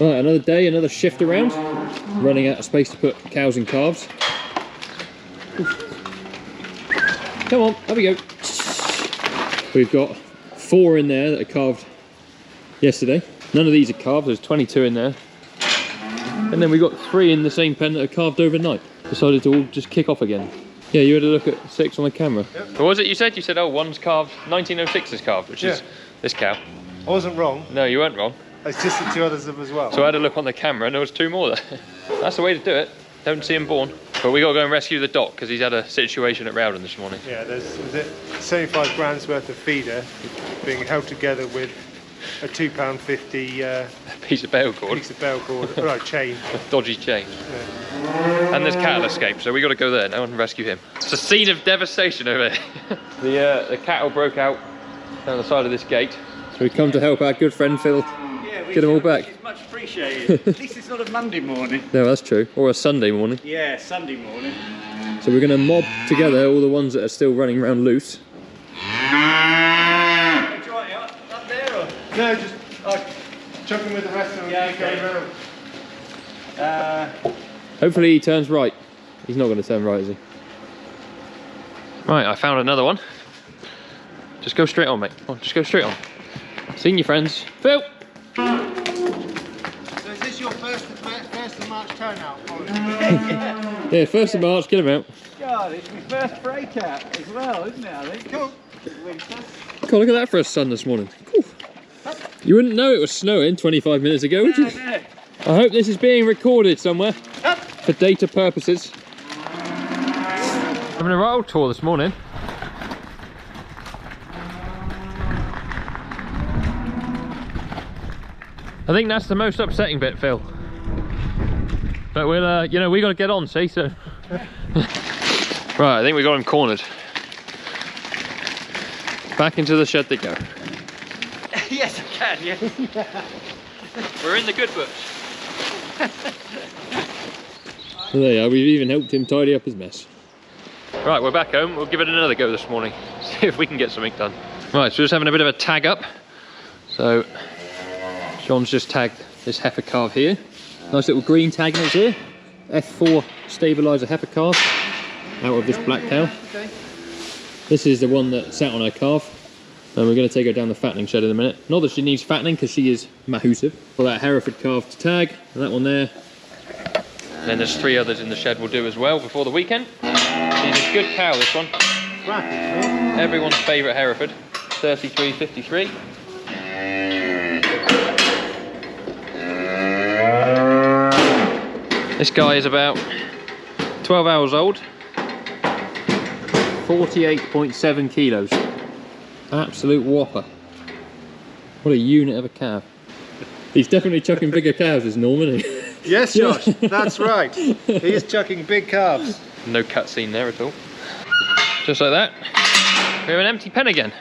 Right, another day, another shift around. Running out of space to put cows and calves. Come on, up we go. We've got 4 in there that are calved yesterday. None of these are calved, there's 22 in there. And then we've got 3 in the same pen that are calved overnight. Decided to all just kick off again. Yeah, you had a look at 6 on the camera. Yep. What was it you said? You said, oh, one's calved, 1906 is calved, which is this cow. I wasn't wrong. No, you weren't wrong. It's just the 2 others as well. So I had a look on the camera and there was 2 more there. That's the way to do it. Don't see him born. But we got to go and rescue the doc because he's had a situation at Rowden this morning. Yeah, there's 75 grams worth of feeder being held together with a £2.50 piece of bale cord. Right, chain. A dodgy chain. Yeah. And there's cattle escape, so we got to go there now and rescue him. It's a scene of devastation over here. The cattle broke out down the side of this gate. So we come to help our good friend Phil get them all back. Which is much appreciated. At least it's not a Monday morning. No, that's true. Or a Sunday morning. Yeah, Sunday morning. So we're going to mob together all the ones that are still running around loose. Up there or? No, just chuck him with the rest of them and keep going round. Hopefully he turns right. He's not going to turn right, is he? Right, I found another one. Just go straight on, mate. Oh, just go straight on. Seen your friends. Phil! So is this your first of March turnout? Yeah, 1st of March, get him out. God, it's my first breakout as well, isn't it, I think? Cool. God, look at that for a sun this morning. Cool. You wouldn't know it was snowing 25 minutes ago, would you? No. I hope this is being recorded somewhere for data purposes. Having a roll tour this morning. I think that's the most upsetting bit, Phil. But we'll, you know, we got to get on, see, so. Right, I think we got him cornered. Back into the shed they go. Yes, I can, yes. We're in the good books. So there you are, we've even helped him tidy up his mess. Right, we're back home. We'll give it another go this morning. See if we can get something done. Right, so just having a bit of a tag up. So, John's just tagged this heifer calf here. Nice little green tag notes here. F4 stabiliser heifer calf out of this black cow. This is the one that sat on her calf. And we're going to take her down the fattening shed in a minute. Not that she needs fattening because she is mahoosive. For that Hereford calf to tag, and that one there. And then there's 3 others in the shed we'll do as well before the weekend. She's a good cow, this one. Everyone's favourite Hereford. 33.53. This guy is about 12 hours old. 48.7 kilos. Absolute whopper. What a unit of a calf. He's definitely chucking bigger cows as Norman, isn't he? Yes, Josh, that's right. He is chucking big calves. No cutscene there at all. Just like that. We have an empty pen again.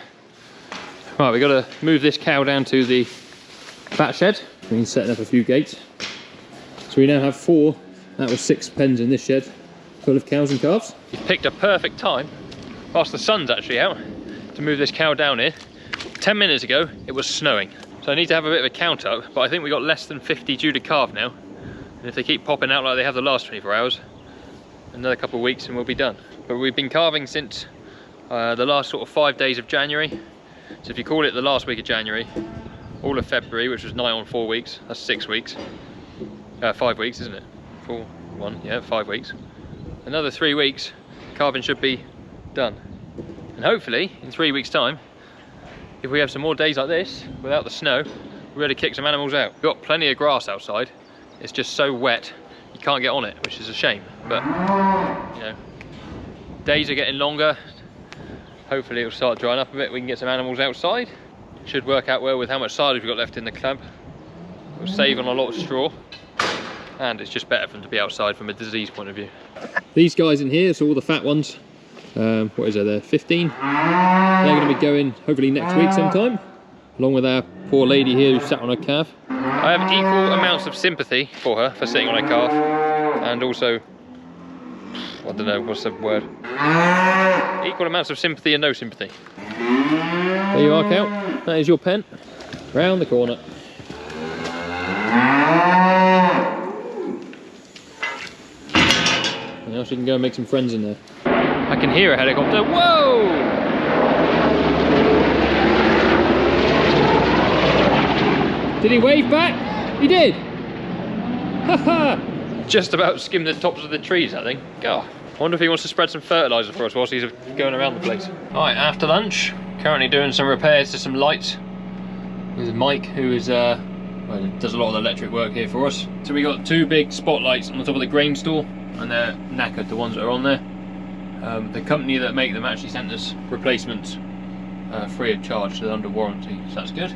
Right, we've got to move this cow down to the fat shed. We've been setting up a few gates. So we now have 4 out of 6 pens in this shed full of cows and calves. You've picked a perfect time, whilst the sun's actually out, to move this cow down here. 10 minutes ago, it was snowing. So I need to have a bit of a count up, but I think we got less than 50 due to calve now. And if they keep popping out like they have the last 24 hours, another couple of weeks and we'll be done. But we've been calving since the last sort of 5 days of January. So if you call it the last week of January, all of February, which was nigh on 4 weeks, that's 6 weeks. 5 weeks, isn't it? 4, 1, yeah, 5 weeks. Another 3 weeks, calving should be done. And hopefully, in 3 weeks' time, if we have some more days like this, without the snow, we're ready to kick some animals out. We've got plenty of grass outside. It's just so wet, you can't get on it, which is a shame. But, you know, days are getting longer. Hopefully it'll start drying up a bit. We can get some animals outside. Should work out well with how much silage we've got left in the club. We'll save on a lot of straw. And it's just better for them to be outside from a disease point of view. These guys in here, so all the fat ones, what is there, 15? They're going to be going hopefully next week sometime, along with our poor lady here who sat on her calf. I have equal amounts of sympathy for her for sitting on her calf, and also, I don't know, what's the word? Equal amounts of sympathy and no sympathy. There you are, cow. That is your pen. Round the corner. Now she can go and make some friends in there. I can hear a helicopter. Whoa! Did he wave back? He did! Haha! Just about skimmed the tops of the trees, I think. God, I wonder if he wants to spread some fertiliser for us whilst he's going around the place. Alright, after lunch, currently doing some repairs to some lights. This is Mike, who is well, does a lot of the electric work here for us. So we got 2 big spotlights on the top of the grain store, and they're knackered, the ones that are on there. The company that make them actually sent us replacements free of charge, so they're under warranty, so that's good.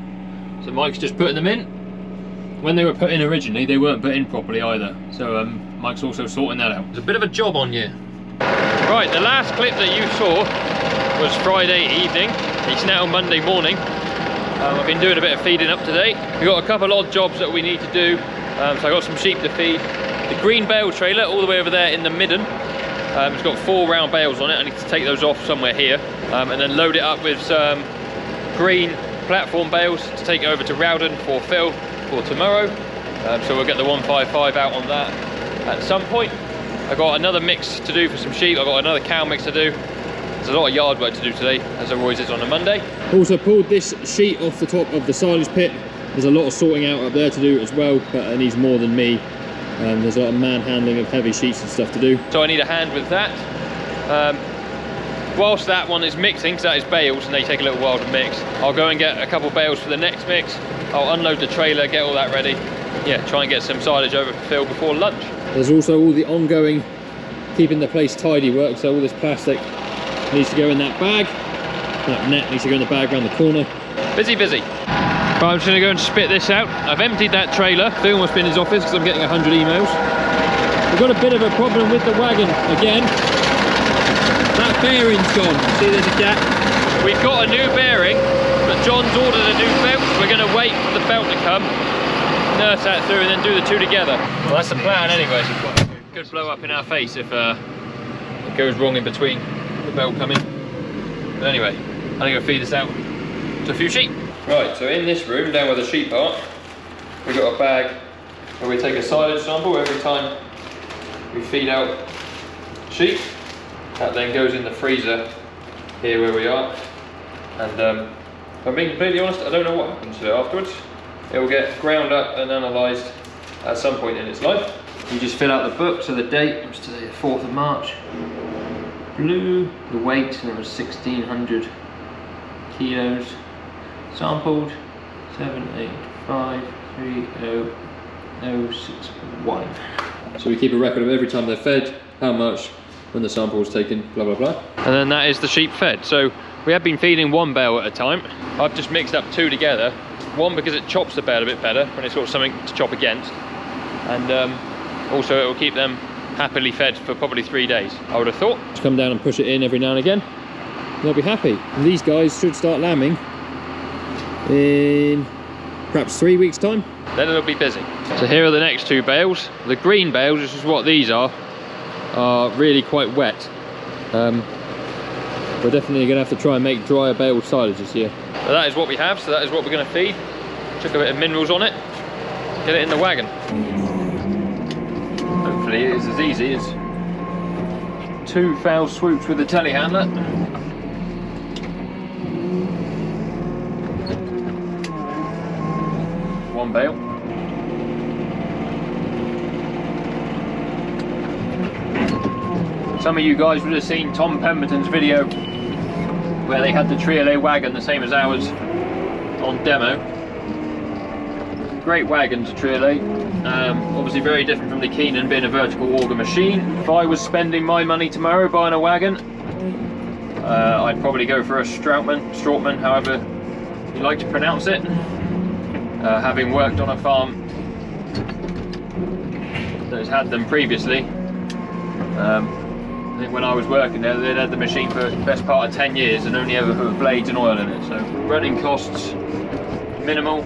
So Mike's just putting them in. When they were put in originally, they weren't put in properly either, so Mike's also sorting that out. There's a bit of a job on you. Right, the last clip that you saw was Friday evening. It's now Monday morning. I've been doing a bit of feeding up today. We've got a couple odd jobs that we need to do. So I've got some sheep to feed. The green bale trailer all the way over there in the midden. It's got 4 round bales on it. I need to take those off somewhere here and then load it up with some green platform bales to take over to Rowden for fill for tomorrow. So we'll get the 155 out on that at some point. I've got another mix to do for some sheep. I've got another cow mix to do. There's a lot of yard work to do today, as there always is on a Monday. Also pulled this sheet off the top of the silage pit. There's a lot of sorting out up there to do as well, but it needs more than me. There's a lot of manhandling of heavy sheets and stuff to do. So I need a hand with that. Whilst that one is mixing, because that is bales and they take a little while to mix, I'll go and get a couple bales for the next mix. I'll unload the trailer, get all that ready. Yeah, try and get some silage over for fill before lunch. There's also all the ongoing keeping the place tidy work, so all this plastic needs to go in that bag. That net needs to go in the bag around the corner. Busy, busy. Right, I'm just going to go and spit this out. I've emptied that trailer. Phil must be in his office because I'm getting 100 emails. We've got a bit of a problem with the wagon again. That bearing's gone. See, there's a gap. We've got a new bearing, but John's ordered a new belt. We're going to wait for the belt to come, nurse that through, and then do the 2 together. Well, that's the plan anyway. So we've got a good blow up in our face if it goes wrong in between the belt coming. But anyway, I'm going to go feed this out to a few sheep. Right, so in this room, down where the sheep are, we've got a bag where we take a silage sample every time we feed out sheep. That then goes in the freezer here where we are. And if I'm being completely honest, I don't know what happens to it afterwards. It will get ground up and analysed at some point in its life. You just fill out the book, so the date, it was today the 4th of March. Blue, the weight, and it was 1600 kilos. Sampled 7853061. So we keep a record of every time they're fed, how much, when the sample was taken, blah blah blah. And then that is the sheep fed. So we have been feeding 1 bale at a time. I've just mixed up 2 together. 1 because it chops the bale a bit better when it's got something to chop against, and also it will keep them happily fed for probably 3 days, I would have thought. Just come down and push it in every now and again, and they'll be happy. And these guys should start lambing in perhaps 3 weeks time. Then it'll be busy. So here are the next 2 bales. The green bales, which is what these are really quite wet. We're definitely going to have to try and make drier bale silage this year. But that is what we have, so that is what we're going to feed. Chuck a bit of minerals on it, get it in the wagon. Hopefully it is as easy as 2 foul swoops with the telehandler. 1 bale. Some of you guys would have seen Tom Pemberton's video where they had the Triolet wagon, the same as ours, on demo. Great wagon to Triolet. Obviously very different from the Keenan being a vertical auger machine. If I was spending my money tomorrow buying a wagon, I'd probably go for a Strautman, however you like to pronounce it. Having worked on a farm that has had them previously, I think when I was working there, they'd had the machine for the best part of 10 years and only ever put blades and oil in it. So running costs minimal,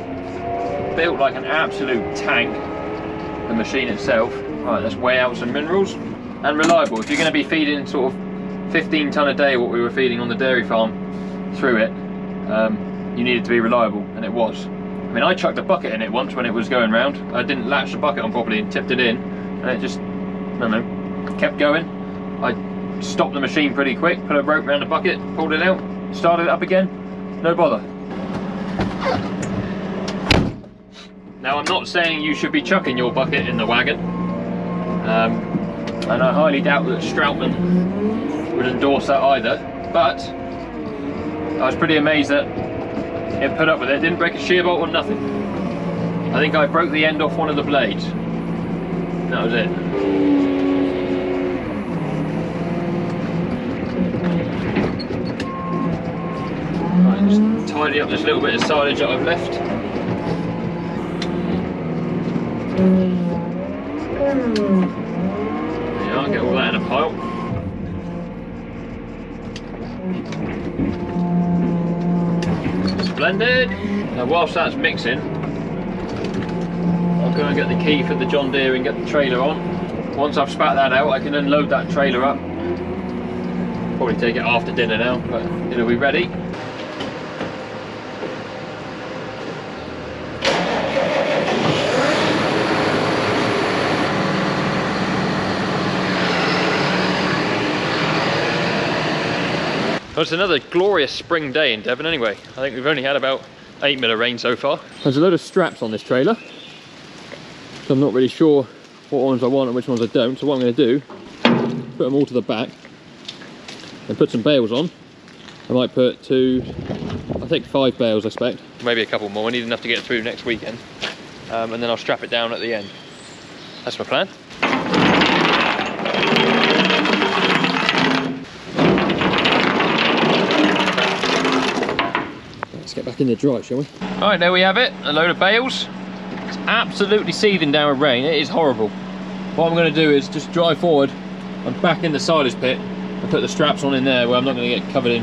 built like an absolute tank, the machine itself. Right, let's weigh out some minerals, and reliable. If you're going to be feeding sort of 15 tonne a day, what we were feeding on the dairy farm through it, you needed to be reliable, and it was. I mean, I chucked a bucket in it once when it was going round. I didn't latch the bucket on properly and tipped it in, and it just, I don't know, kept going. I stopped the machine pretty quick, put a rope around the bucket, pulled it out, started it up again, no bother. Now I'm not saying you should be chucking your bucket in the wagon, and I highly doubt that Stroutman would endorse that either, but I was pretty amazed that it put up with it. Didn't break a shear bolt or nothing. I think I broke the end off one of the blades. That was it. Right, just tidy up this little bit of silage that I've left. Yeah, I'll get all that in a pile. Splendid. Now whilst that's mixing, I'll go and get the key for the John Deere and get the trailer on. Once I've spat that out, I can unload that trailer up. Probably take it after dinner now, but it'll be ready. Well, it's another glorious spring day in Devon anyway. I think we've only had about 8 mil of rain so far. There's a load of straps on this trailer, so I'm not really sure what ones I want and which ones I don't. So what I'm going to do, put them all to the back and put some bales on. I might put I think 5 bales I expect. Maybe a couple more, I need enough to get through next weekend. And then I'll strap it down at the end. That's my plan. Let's get back in the dry, shall we? All right, there we have it, a load of bales. It's absolutely seething down with rain, it is horrible. What I'm gonna do is just drive forward and back in the silage pit and put the straps on in there where I'm not gonna get covered in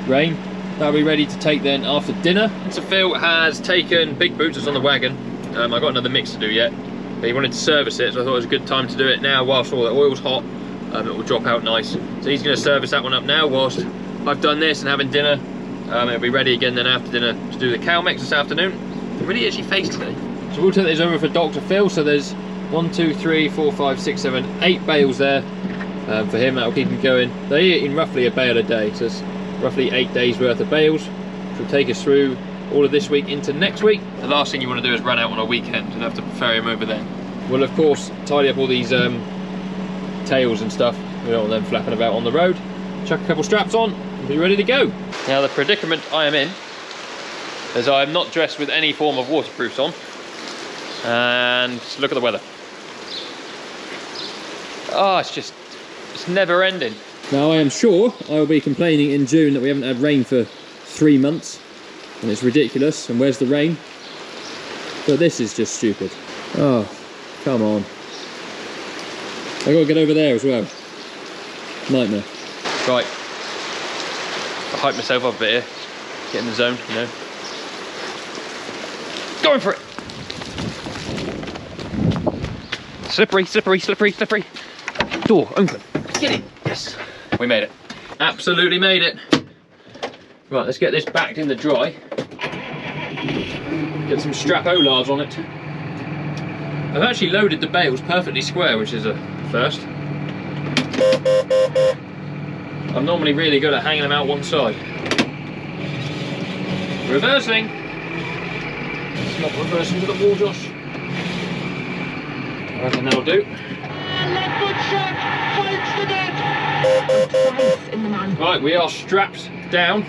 rain. That'll be ready to take then after dinner. So Phil has taken big boots that's on the wagon. I got another mix to do yet, but he wanted to service it, so I thought it was a good time to do it now whilst all the oil's hot. It will drop out nice. So he's gonna service that one up now whilst I've done this and having dinner. It'll be ready again then after dinner to do the cow mix this afternoon. I'm really itchy face today. So we'll take this over for Dr. Phil. So there's 1, 2, 3, 4, 5, 6, 7, 8 bales there for him. That'll keep him going. They're eating roughly a bale a day, so it's roughly 8 days worth of bales, which will take us through all of this week into next week. The last thing you want to do is run out on a weekend and have to ferry him over then. We'll of course tidy up all these tails and stuff. We don't want them flapping about on the road. Chuck a couple straps on and be ready to go. Now the predicament I am in is I'm not dressed with any form of waterproofs on, and look at the weather. Oh, it's never ending. Now I am sure I will be complaining in June that we haven't had rain for 3 months and it's ridiculous and where's the rain, but this is just stupid. Oh, come on. I gotta get over there as well. Nightmare. Right. I hype myself up a bit here. Get in the zone, you know. Going for it! Slippery, slippery, slippery, slippery. Door open. Get it! Yes! We made it. Absolutely made it. Right, let's get this backed in the dry. Get some strap-o-lards on it. I've actually loaded the bales perfectly square, which is a first. I'm normally really good at hanging them out one side. Reversing. It's not reversing to the wall, Josh. I reckon that'll do. Left foot shot, finds the net. Right, we are strapped down.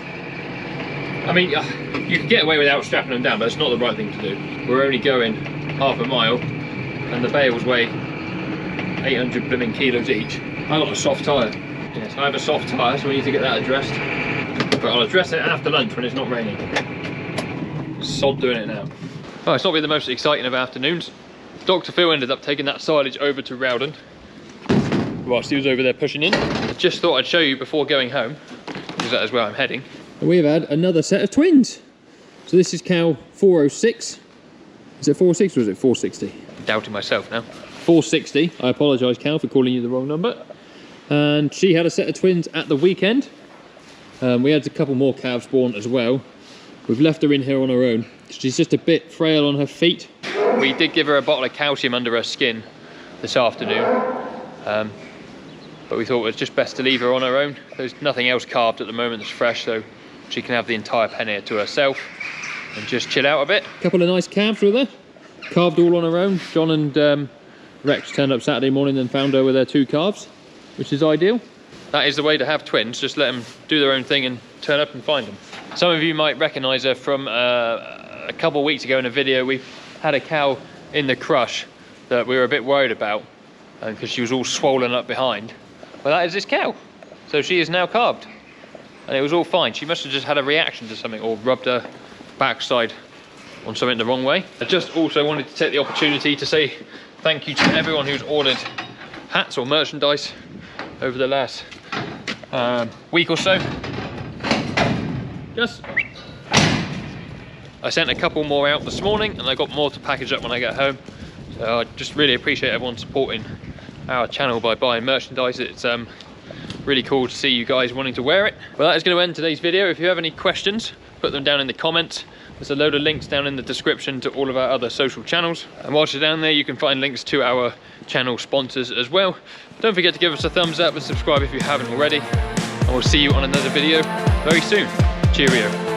I mean, you can get away without strapping them down, but it's not the right thing to do. We're only going half a mile, and the bales weigh 800 blooming kilos each. I got a soft tyre. Yes, I have a soft tyre, so we need to get that addressed. But I'll address it after lunch when it's not raining. Sod doing it now. Oh, it's not been the most exciting of afternoons. Dr. Phil ended up taking that silage over to Rowden whilst he was over there pushing in. I just thought I'd show you before going home, because that is where I'm heading. And we've had another set of twins. So this is cow 406. Is it 406 or is it 460? I'm doubting myself now. 460. I apologise, cow, for calling you the wrong number. And she had a set of twins at the weekend. We had a couple more calves born as well. We've left her in here on her own. She's just a bit frail on her feet. We did give her a bottle of calcium under her skin this afternoon. But but we thought it was just best to leave her on her own. There's nothing else calved at the moment that's fresh, so she can have the entire pen here to herself and just chill out a bit. Couple of nice calves with her, calved all on her own. John and Rex turned up Saturday morning and found her with her 2 calves, which is ideal. That is the way to have twins, just let them do their own thing and turn up and find them. Some of you might recognise her from a couple of weeks ago in a video. We had a cow in the crush that we were a bit worried about because she was all swollen up behind. Well, that is this cow. So she is now calved and it was all fine. She must have just had a reaction to something or rubbed her backside on something the wrong way. I just also wanted to take the opportunity to say thank you to everyone who's ordered hats or merchandise over the last week or so. I sent a couple more out this morning and I got more to package up when I get home. So I just really appreciate everyone supporting our channel by buying merchandise. It's really cool to see you guys wanting to wear it. Well, that is going to end today's video. If you have any questions, put them down in the comments. There's a load of links down in the description to all of our other social channels. And whilst you're down there, you can find links to our channel sponsors as well. Don't forget to give us a thumbs up and subscribe if you haven't already. And we'll see you on another video very soon. Cheerio.